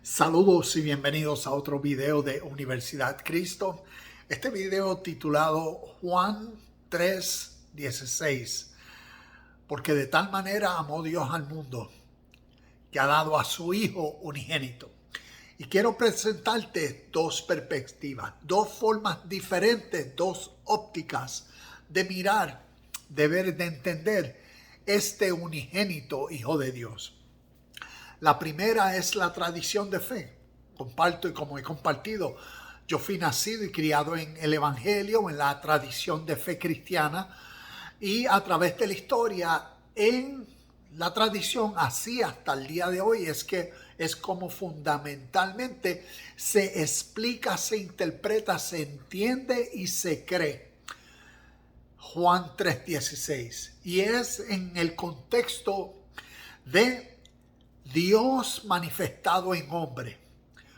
Saludos y bienvenidos a otro video de Universidad Cristo. Este video titulado Juan 3:16. Porque de tal manera amó Dios al mundo que ha dado a su Hijo unigénito. Y quiero presentarte dos perspectivas, dos formas diferentes, dos ópticas de mirar, de ver, de entender este unigénito Hijo de Dios. La primera es la tradición de fe. Comparto y como he compartido, yo fui nacido y criado en el Evangelio, en la tradición de fe cristiana, y a través de la historia, en la tradición, así hasta el día de hoy, es como fundamentalmente se explica, se interpreta, se entiende y se cree. Juan 3:16. Y es en el contexto de Dios manifestado en hombre,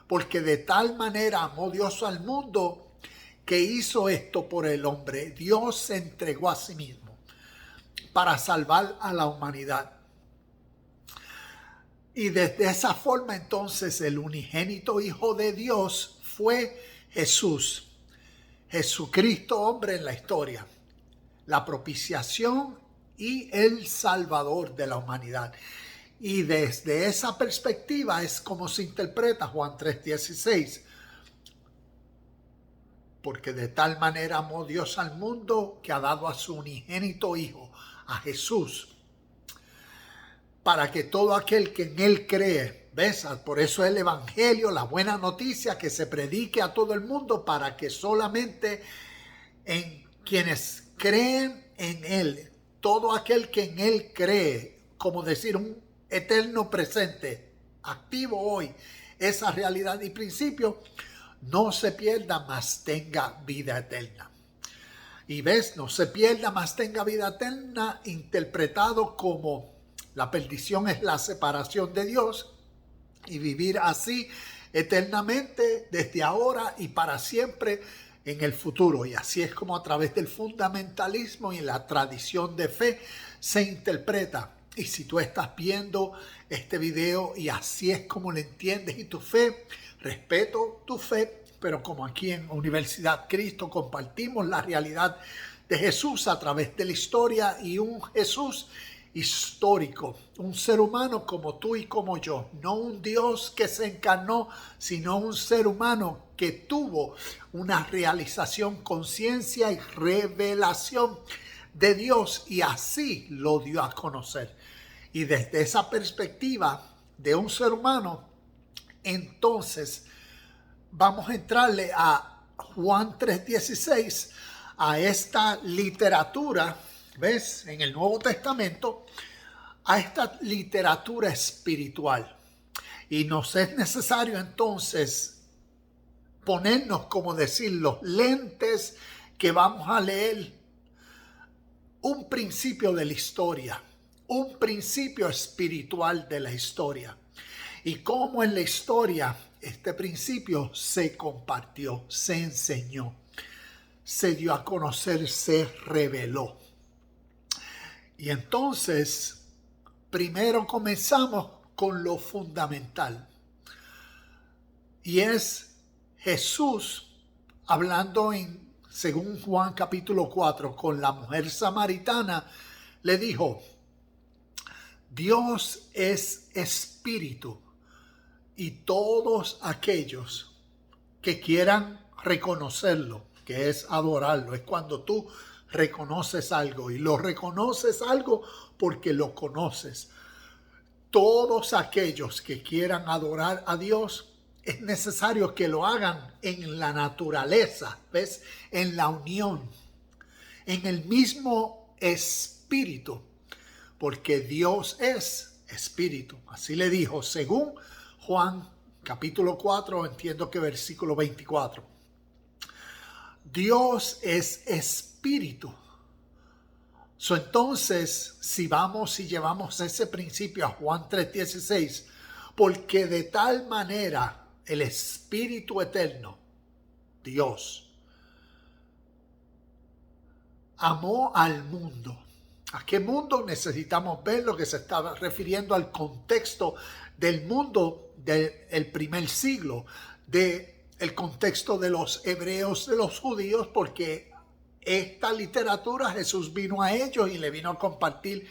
porque de tal manera amó Dios al mundo que hizo esto por el hombre. Dios se entregó a sí mismo para salvar a la humanidad. Y desde esa forma entonces el unigénito Hijo de Dios fue Jesús, Jesucristo hombre en la historia, la propiciación y el Salvador de la humanidad. Y desde esa perspectiva es como se interpreta Juan 3:16. Porque de tal manera amó Dios al mundo que ha dado a su unigénito Hijo, a Jesús, para que todo aquel que en Él cree, ¿ves? Por eso el Evangelio, la buena noticia, que se predique a todo el mundo, para que solamente en quienes creen en Él, todo aquel que en Él cree, como decir un eterno presente, activo hoy, esa realidad y principio, no se pierda, mas tenga vida eterna. Y ves, no se pierda, mas tenga vida eterna, interpretado como la perdición es la separación de Dios y vivir así eternamente desde ahora y para siempre en el futuro. Y así es como a través del fundamentalismo y la tradición de fe se interpreta. Y si tú estás viendo este video y así es como lo entiendes y tu fe, respeto tu fe, pero como aquí en Universidad Cristo compartimos la realidad de Jesús a través de la historia y un Jesús histórico, un ser humano como tú y como yo, no un Dios que se encarnó, sino un ser humano que tuvo una realización, conciencia y revelación de Dios y así lo dio a conocer. Y desde esa perspectiva de un ser humano, entonces vamos a entrarle a Juan 3:16, a esta literatura, ¿ves? En el Nuevo Testamento, a esta literatura espiritual. Y nos es necesario entonces ponernos, como decir, los lentes que vamos a leer un principio de la historia, un principio espiritual de la historia. Y cómo en la historia este principio se compartió, se enseñó, se dio a conocer, se reveló. Y entonces, primero comenzamos con lo fundamental. Y es Jesús hablando según Juan capítulo 4, con la mujer samaritana, le dijo: Dios es espíritu, y todos aquellos que quieran reconocerlo, que es adorarlo, es cuando tú reconoces algo y lo reconoces algo porque lo conoces. Todos aquellos que quieran adorar a Dios, es necesario que lo hagan en la naturaleza, ¿ves? En la unión, en el mismo espíritu, porque Dios es espíritu. Así le dijo, según Juan capítulo 4, entiendo que versículo 24. Dios es espíritu. Entonces, si vamos y llevamos ese principio a Juan 3:16, porque de tal manera el Espíritu Eterno, Dios, amó al mundo. ¿A qué mundo? Necesitamos ver lo que se estaba refiriendo al contexto del mundo del primer siglo, del contexto de los hebreos, de los judíos, porque esta literatura Jesús vino a ellos y le vino a compartir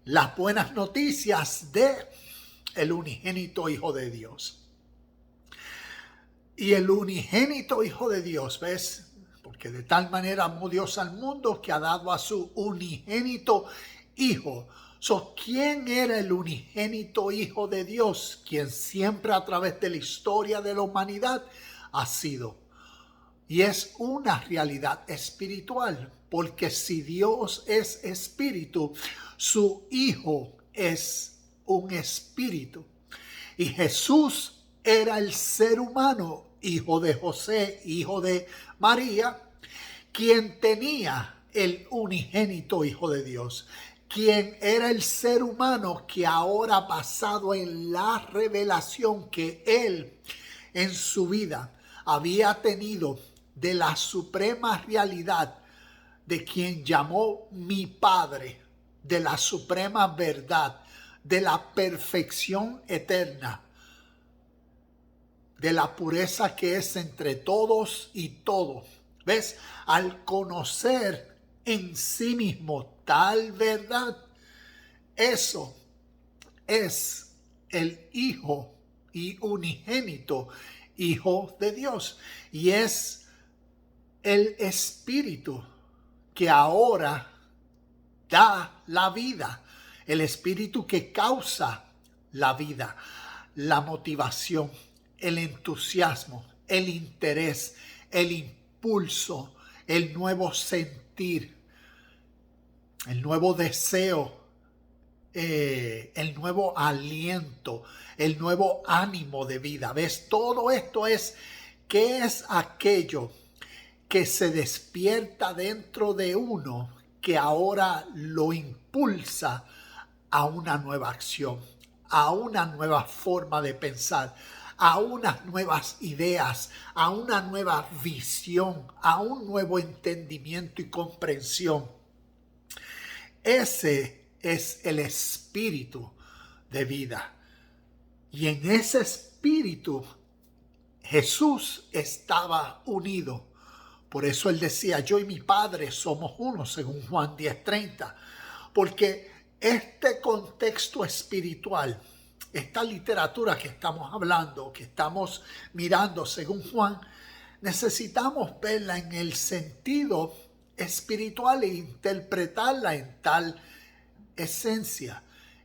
las buenas noticias de el unigénito Hijo de Dios. Y el unigénito Hijo de Dios, ¿ves? Porque de tal manera amó Dios al mundo que ha dado a su unigénito Hijo. ¿Quién era el unigénito Hijo de Dios? Quien siempre a través de la historia de la humanidad ha sido. Y es una realidad espiritual, porque si Dios es espíritu, su Hijo es un espíritu. Y Jesús era el ser humano, hijo de José, hijo de María, quien tenía el unigénito Hijo de Dios, quien era el ser humano que ahora, basado en la revelación que él en su vida había tenido de la suprema realidad de quien llamó mi Padre, de la suprema verdad, de la perfección eterna, de la pureza que es entre todos y todo. ¿Ves? Al conocer en sí mismo tal verdad, eso es el Hijo y unigénito Hijo de Dios. Y es el Espíritu que ahora da la vida, el Espíritu que causa la vida, la motivación, el entusiasmo, el interés, el impulso, el nuevo sentir, el nuevo deseo, el nuevo aliento, el nuevo ánimo de vida. ¿Ves? Todo esto es, ¿qué es aquello que se despierta dentro de uno que ahora lo impulsa a una nueva acción, a una nueva forma de pensar, a unas nuevas ideas, a una nueva visión, a un nuevo entendimiento y comprensión? Ese es el espíritu de vida. Y en ese espíritu Jesús estaba unido. Por eso él decía, yo y mi Padre somos uno, según Juan 10:30. Porque este contexto espiritual, esta literatura que estamos hablando, que estamos mirando según Juan, necesitamos verla en el sentido espiritual e interpretarla en tal esencia,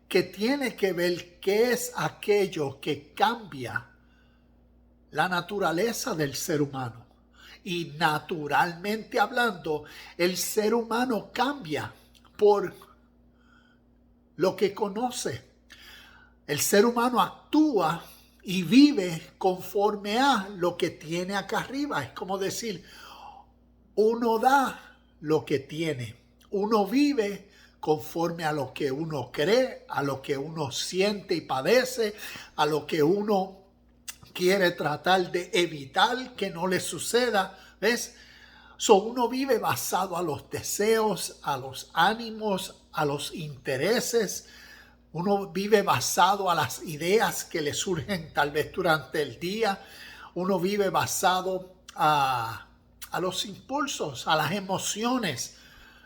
que tiene que ver qué es aquello que cambia la naturaleza del ser humano. Y naturalmente hablando, el ser humano cambia por lo que conoce. El ser humano actúa y vive conforme a lo que tiene acá arriba. Es como decir, uno da lo que tiene. Uno vive conforme a lo que uno cree, a lo que uno siente y padece, a lo que uno quiere tratar de evitar que no le suceda. ¿Ves? Uno vive basado a los deseos, a los ánimos, a los intereses. Uno vive basado a las ideas que le surgen tal vez durante el día. Uno vive basado a los impulsos, a las emociones,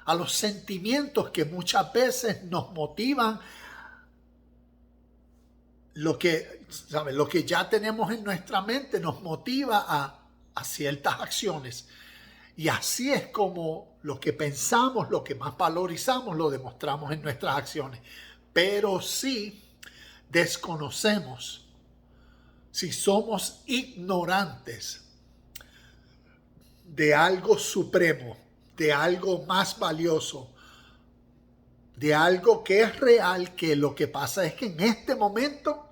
a los sentimientos que muchas veces nos motivan. Lo que ya tenemos en nuestra mente nos motiva a ciertas acciones. Y así es como lo que pensamos, lo que más valorizamos, lo demostramos en nuestras acciones. Pero si desconocemos, si somos ignorantes de algo supremo, de algo más valioso, de algo que es real, que lo que pasa es que en este momento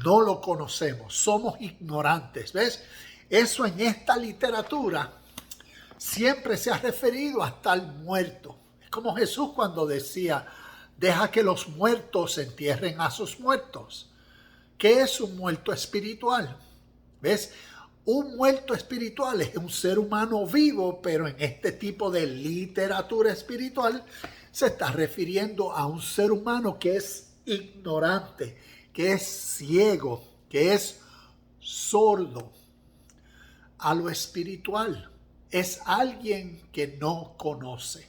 no lo conocemos, somos ignorantes. ¿Ves? Eso en esta literatura siempre se ha referido hasta el muerto. Es como Jesús cuando decía, deja que los muertos entierren a sus muertos. ¿Qué es un muerto espiritual? ¿Ves? Un muerto espiritual es un ser humano vivo, pero en este tipo de literatura espiritual se está refiriendo a un ser humano que es ignorante, que es ciego, que es sordo a lo espiritual. Es alguien que no conoce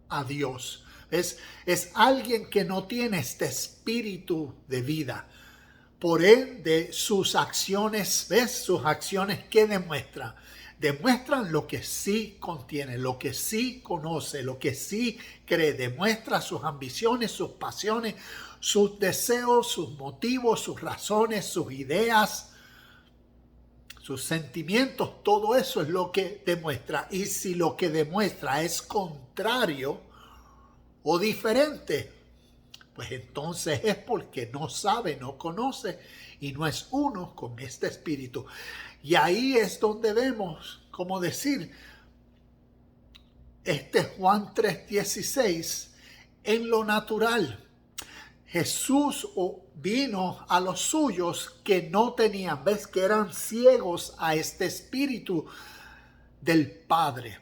a Dios. Es alguien que no tiene este espíritu de vida. Por ende, sus acciones, sus acciones, ¿qué demuestran? Demuestran lo que sí contiene, lo que sí conoce, lo que sí cree. Demuestra sus ambiciones, sus pasiones, sus deseos, sus motivos, sus razones, sus ideas, sus sentimientos. Todo eso es lo que demuestra. Y si lo que demuestra es contrario o diferente, pues entonces es porque no sabe, no conoce y no es uno con este espíritu. Y ahí es donde vemos, como decir, Juan 3:16, en lo natural. Jesús vino a los suyos que no tenían, ves, que eran ciegos a este espíritu del Padre,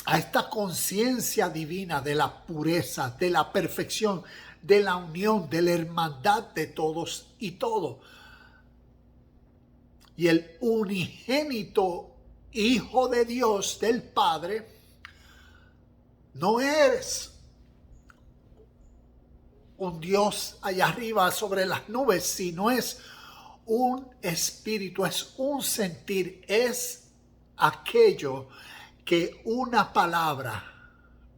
a esta conciencia divina de la pureza, de la perfección, de la unión, de la hermandad de todos y todo. Y el unigénito Hijo de Dios, del Padre, no es un Dios allá arriba sobre las nubes, sino es un espíritu, es un sentir, es aquello que una palabra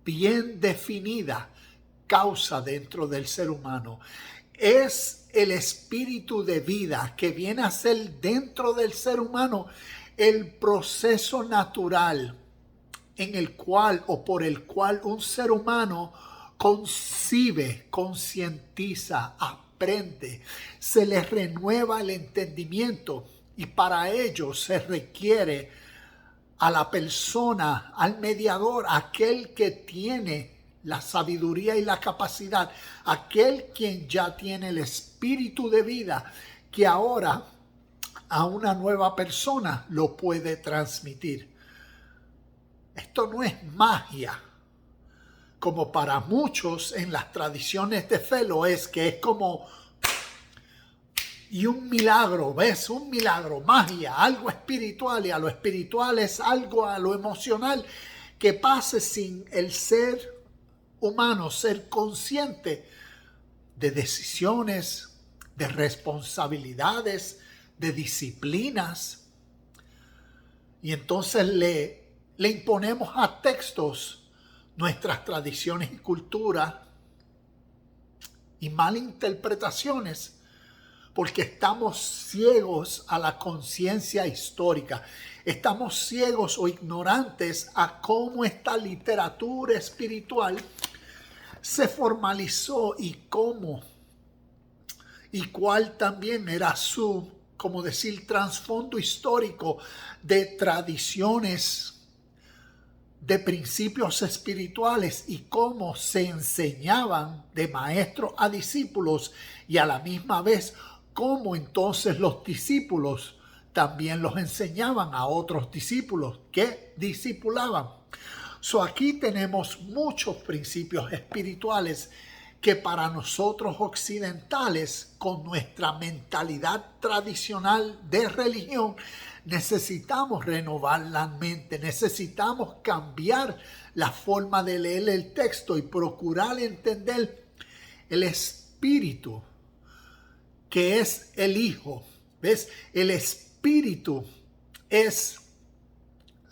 bien definida causa dentro del ser humano. Es el espíritu de vida que viene a ser dentro del ser humano el proceso natural en el cual o por el cual un ser humano concibe, concientiza, aprende, se le renueva el entendimiento y para ello se requiere a la persona, al mediador, aquel que tiene la sabiduría y la capacidad, aquel quien ya tiene el espíritu de vida, que ahora a una nueva persona lo puede transmitir. Esto no es magia, como para muchos en las tradiciones de fe lo es, que es como y un milagro, ¿ves? Un milagro, magia, algo espiritual, y a lo espiritual es algo a lo emocional que pase sin el ser humano, ser consciente de decisiones, de responsabilidades, de disciplinas. Y entonces le imponemos a textos nuestras tradiciones y cultura y malinterpretaciones porque estamos ciegos a la conciencia histórica. Estamos ciegos o ignorantes a cómo esta literatura espiritual se formalizó y cómo y cuál también era su, como decir, trasfondo histórico de tradiciones, de principios espirituales y cómo se enseñaban de maestros a discípulos y a la misma vez cómo entonces los discípulos también los enseñaban a otros discípulos que discipulaban. Aquí tenemos muchos principios espirituales que para nosotros occidentales, con nuestra mentalidad tradicional de religión, necesitamos renovar la mente, necesitamos cambiar la forma de leer el texto y procurar entender el espíritu que es el Hijo. ¿Ves? El espíritu es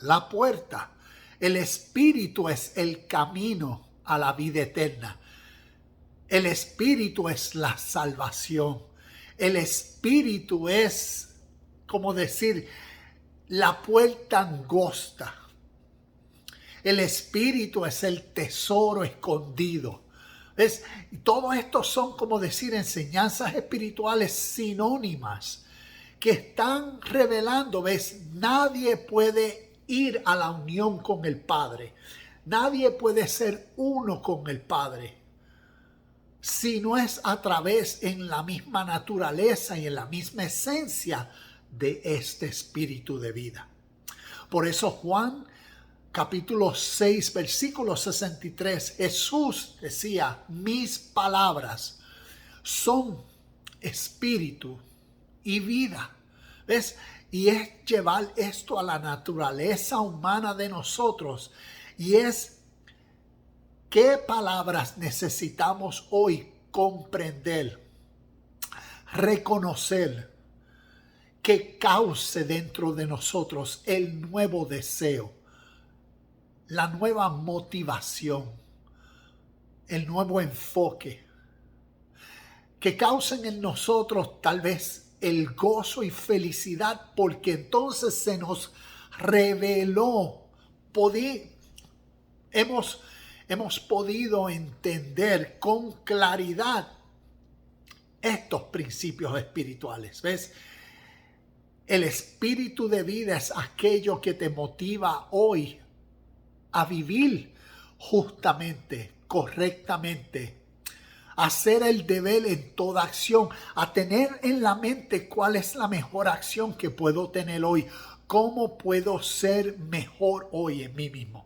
la puerta. El espíritu es el camino a la vida eterna. El espíritu es la salvación. El espíritu es, como decir, la puerta angosta. El espíritu es el tesoro escondido. ¿Ves? Y todo esto son, como decir, enseñanzas espirituales sinónimas que están revelando, ¿ves? Nadie puede ir a la unión con el Padre. Nadie puede ser uno con el Padre si no es a través en la misma naturaleza y en la misma esencia de este espíritu de vida. Por eso Juan capítulo 6 versículo 63, Jesús decía: mis palabras son espíritu y vida. ¿Ves? Y es llevar esto a la naturaleza humana de nosotros. Y es qué palabras necesitamos hoy comprender, reconocer, que cause dentro de nosotros el nuevo deseo, la nueva motivación, el nuevo enfoque, que causen en nosotros tal vez el gozo y felicidad, porque entonces se nos reveló, hemos podido entender con claridad estos principios espirituales. ¿Ves? El espíritu de vida es aquello que te motiva hoy a vivir justamente, correctamente, a hacer el deber en toda acción, a tener en la mente cuál es la mejor acción que puedo tener hoy, cómo puedo ser mejor hoy en mí mismo,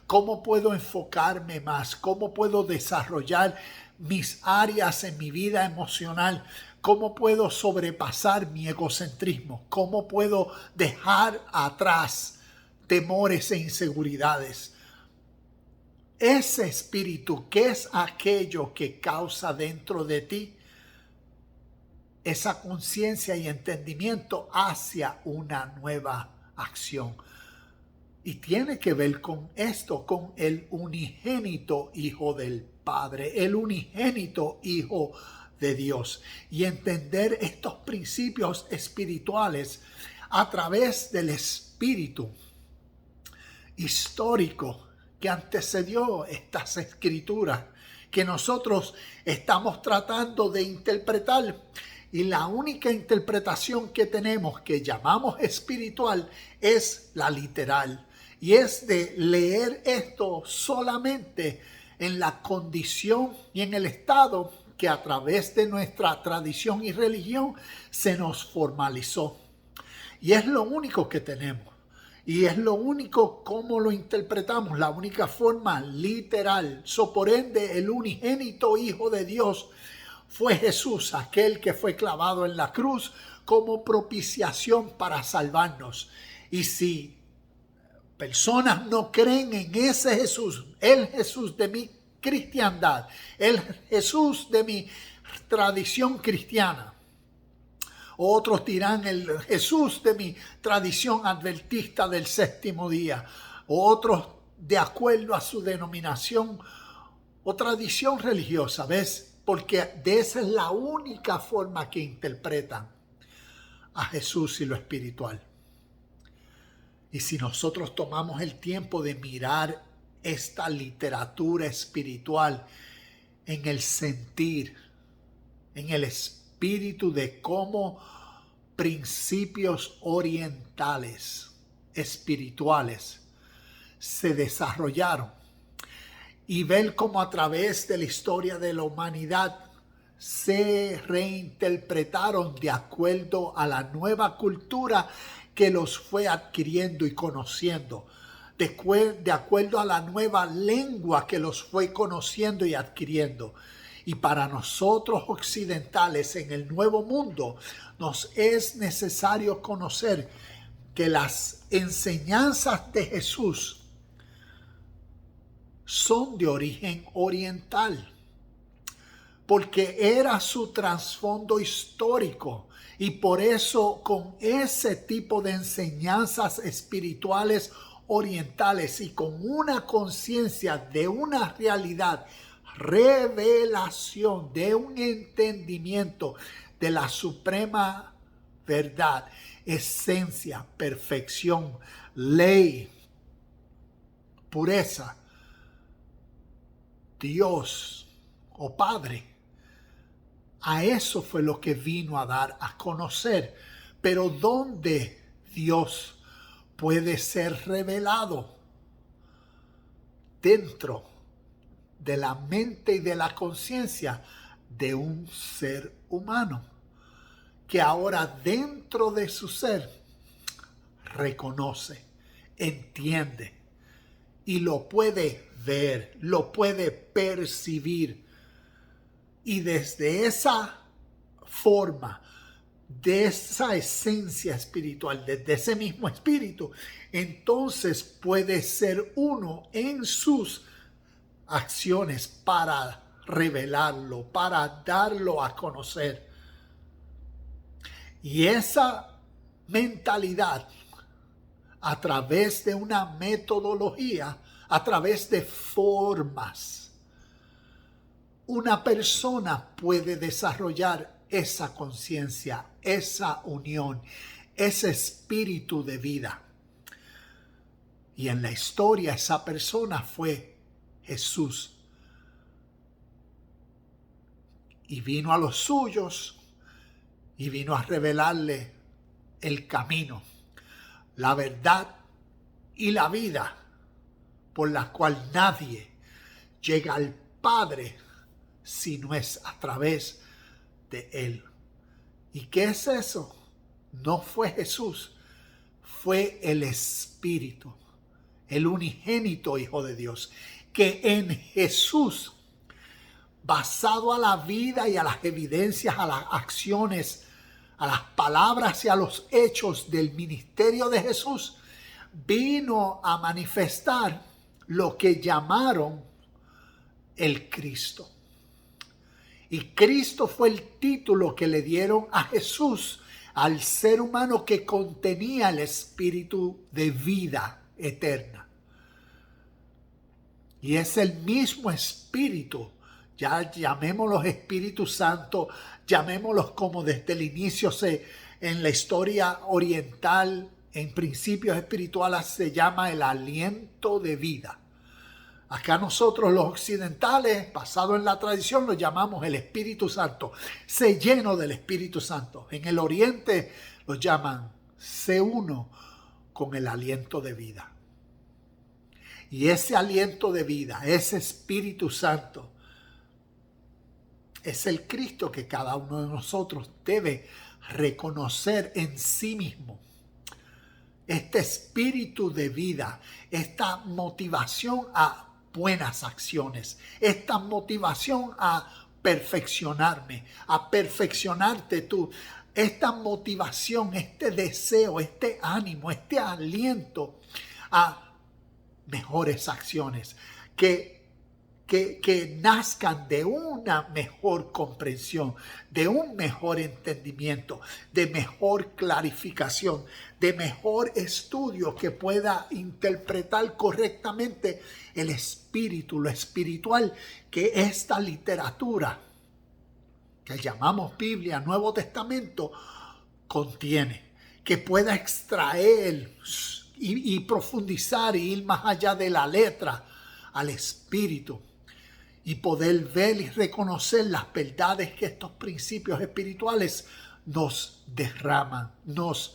cómo puedo enfocarme más, cómo puedo desarrollar mis áreas en mi vida emocional, cómo puedo sobrepasar mi egocentrismo, cómo puedo dejar atrás temores e inseguridades. Ese espíritu, que es aquello que causa dentro de ti esa conciencia y entendimiento hacia una nueva acción. Y tiene que ver con esto, con el unigénito Hijo del Padre, el unigénito Hijo de Dios. Y entender estos principios espirituales a través del espíritu histórico que antecedió estas escrituras, que nosotros estamos tratando de interpretar. Y la única interpretación que tenemos, que llamamos espiritual, es la literal. Y es de leer esto solamente en la condición y en el estado que a través de nuestra tradición y religión se nos formalizó. Y es lo único que tenemos. Y es lo único como lo interpretamos, la única forma literal. Por ende, el unigénito Hijo de Dios fue Jesús, aquel que fue clavado en la cruz como propiciación para salvarnos. Y si personas no creen en ese Jesús, el Jesús de mi cristiandad, el Jesús de mi tradición cristiana, otros dirán el Jesús de mi tradición adventista del séptimo día, otros de acuerdo a su denominación o tradición religiosa, ¿ves? Porque de esa es la única forma que interpretan a Jesús y lo espiritual. Y si nosotros tomamos el tiempo de mirar esta literatura espiritual en el sentir, en el espíritu de cómo principios orientales, espirituales, se desarrollaron, y ver cómo a través de la historia de la humanidad se reinterpretaron de acuerdo a la nueva cultura que los fue adquiriendo y conociendo, de acuerdo a la nueva lengua que los fue conociendo y adquiriendo. Y para nosotros occidentales en el Nuevo Mundo nos es necesario conocer que las enseñanzas de Jesús son de origen oriental, porque era su trasfondo histórico, y por eso con ese tipo de enseñanzas espirituales orientales y con una conciencia de una realidad, revelación de un entendimiento de la suprema verdad, esencia, perfección, ley, pureza, Dios o Padre. A eso fue lo que vino a dar a conocer. Pero ¿dónde Dios puede ser revelado? Dentro de la mente y de la conciencia de un ser humano, que ahora dentro de su ser reconoce, entiende y lo puede ver, lo puede percibir. Y desde esa forma de esa esencia espiritual, de ese mismo espíritu, entonces puede ser uno en sus acciones para revelarlo, para darlo a conocer. Y esa mentalidad, a través de una metodología, a través de formas, una persona puede desarrollar esa conciencia, esa unión, ese espíritu de vida. Y en la historia esa persona fue Jesús. Y vino a los suyos y vino a revelarle el camino, la verdad y la vida, por la cual nadie llega al Padre si no es a través de Él. ¿Y qué es eso? No fue Jesús, fue el Espíritu, el unigénito Hijo de Dios, que en Jesús, basado a la vida y a las evidencias, a las acciones, a las palabras y a los hechos del ministerio de Jesús, vino a manifestar lo que llamaron el Cristo. Y Cristo fue el título que le dieron a Jesús, al ser humano que contenía el espíritu de vida eterna. Y es el mismo espíritu, ya llamémoslos Espíritu Santo, llamémoslos como desde el inicio en la historia oriental, en principios espirituales se llama el aliento de vida. Acá nosotros los occidentales, basado en la tradición, lo llamamos el Espíritu Santo. Sé lleno del Espíritu Santo. En el oriente lo llaman sé uno con el aliento de vida. Y ese aliento de vida, ese Espíritu Santo, es el Cristo que cada uno de nosotros debe reconocer en sí mismo. Este espíritu de vida, esta motivación a buenas acciones, esta motivación a perfeccionarme, a perfeccionarte tú, esta motivación, este deseo, este ánimo, este aliento a mejores acciones que nazcan de una mejor comprensión, de un mejor entendimiento, de mejor clarificación, de mejor estudio que pueda interpretar correctamente el espíritu, lo espiritual que esta literatura que llamamos Biblia, Nuevo Testamento, contiene, que pueda extraer y profundizar y ir más allá de la letra al espíritu. Y poder ver y reconocer las verdades que estos principios espirituales nos derraman, nos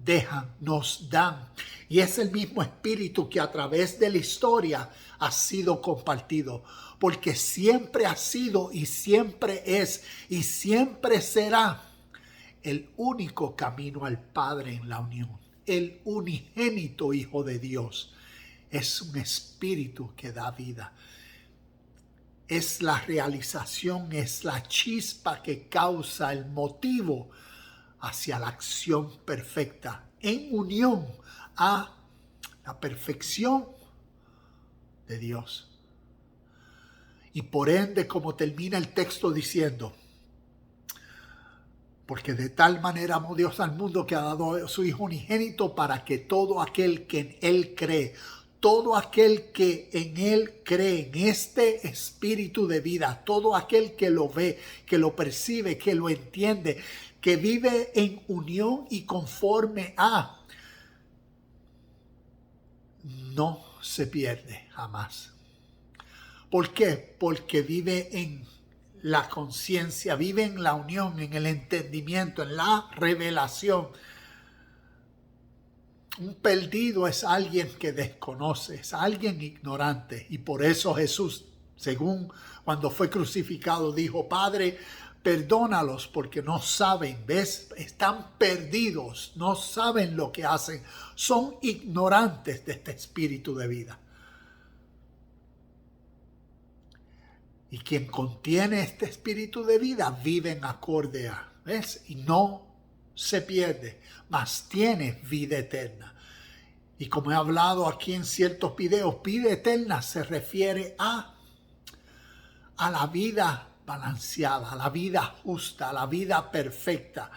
dejan, nos dan. Y es el mismo espíritu que a través de la historia ha sido compartido. Porque siempre ha sido y siempre es y siempre será el único camino al Padre en la unión. El unigénito Hijo de Dios es un espíritu que da vida. Es la realización, es la chispa que causa el motivo hacia la acción perfecta en unión a la perfección de Dios. Y por ende, como termina el texto diciendo, porque de tal manera amó Dios al mundo que ha dado a su Hijo unigénito para que todo aquel que en Él cree, todo aquel que en Él cree, en este espíritu de vida, todo aquel que lo ve, que lo percibe, que lo entiende, que vive en unión y conforme a, no se pierde jamás. ¿Por qué? Porque vive en la conciencia, vive en la unión, en el entendimiento, en la revelación. Un perdido es alguien que desconoce, es alguien ignorante. Y por eso Jesús, según cuando fue crucificado, dijo, Padre, perdónalos porque no saben, ¿ves? Están perdidos, no saben lo que hacen. Son ignorantes de este espíritu de vida. Y quien contiene este espíritu de vida vive en acorde a. ¿ves? Y no se pierde, mas tiene vida eterna. Y como he hablado aquí en ciertos videos, vida eterna se refiere a la vida balanceada, a la vida justa, a la vida perfecta,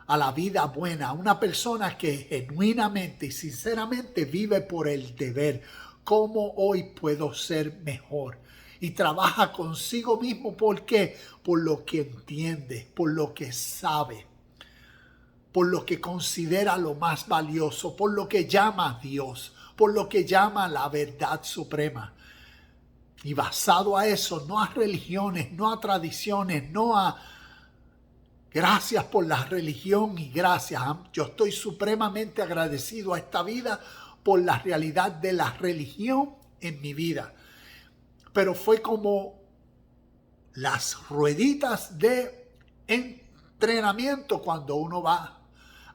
a la vida buena. Una persona que genuinamente y sinceramente vive por el deber. ¿Cómo hoy puedo ser mejor? Y trabaja consigo mismo. ¿Por qué? Por lo que entiende, por lo que sabe, por lo que considera lo más valioso, por lo que llama a Dios, por lo que llama la verdad suprema. Y basado a eso, no a religiones, no a tradiciones, no a gracias por la religión y gracias. Yo estoy supremamente agradecido a esta vida por la realidad de la religión en mi vida. Pero fue como las rueditas de entrenamiento cuando uno va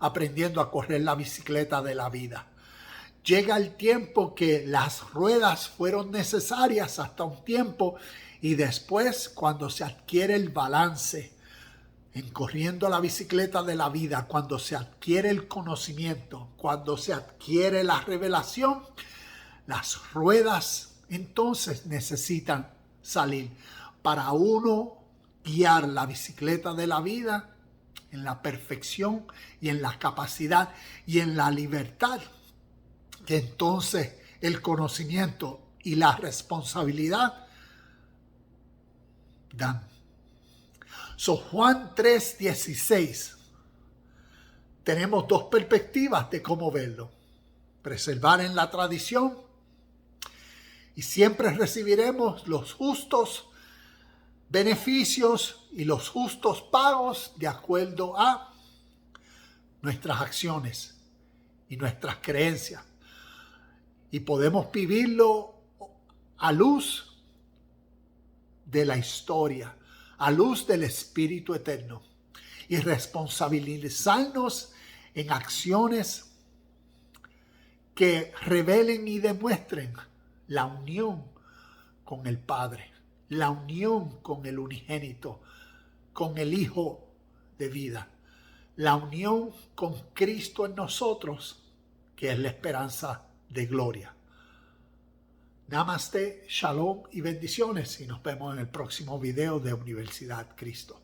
aprendiendo a correr la bicicleta de la vida. Llega el tiempo que las ruedas fueron necesarias hasta un tiempo y después cuando se adquiere el balance en corriendo la bicicleta de la vida, cuando se adquiere el conocimiento, cuando se adquiere la revelación, las ruedas entonces necesitan salir para uno guiar la bicicleta de la vida en la perfección y en la capacidad y en la libertad que entonces el conocimiento y la responsabilidad dan. Juan 3:16. Tenemos dos perspectivas de cómo verlo. Preservar en la tradición y siempre recibiremos los justos beneficios y los justos pagos de acuerdo a nuestras acciones y nuestras creencias. Y podemos vivirlo a luz de la historia, a luz del Espíritu Eterno y responsabilizarnos en acciones que revelen y demuestren la unión con el Padre, la unión con el unigénito, con el Hijo de vida, la unión con Cristo en nosotros, que es la esperanza de gloria. Namaste, shalom y bendiciones y nos vemos en el próximo video de Universidad Cristo.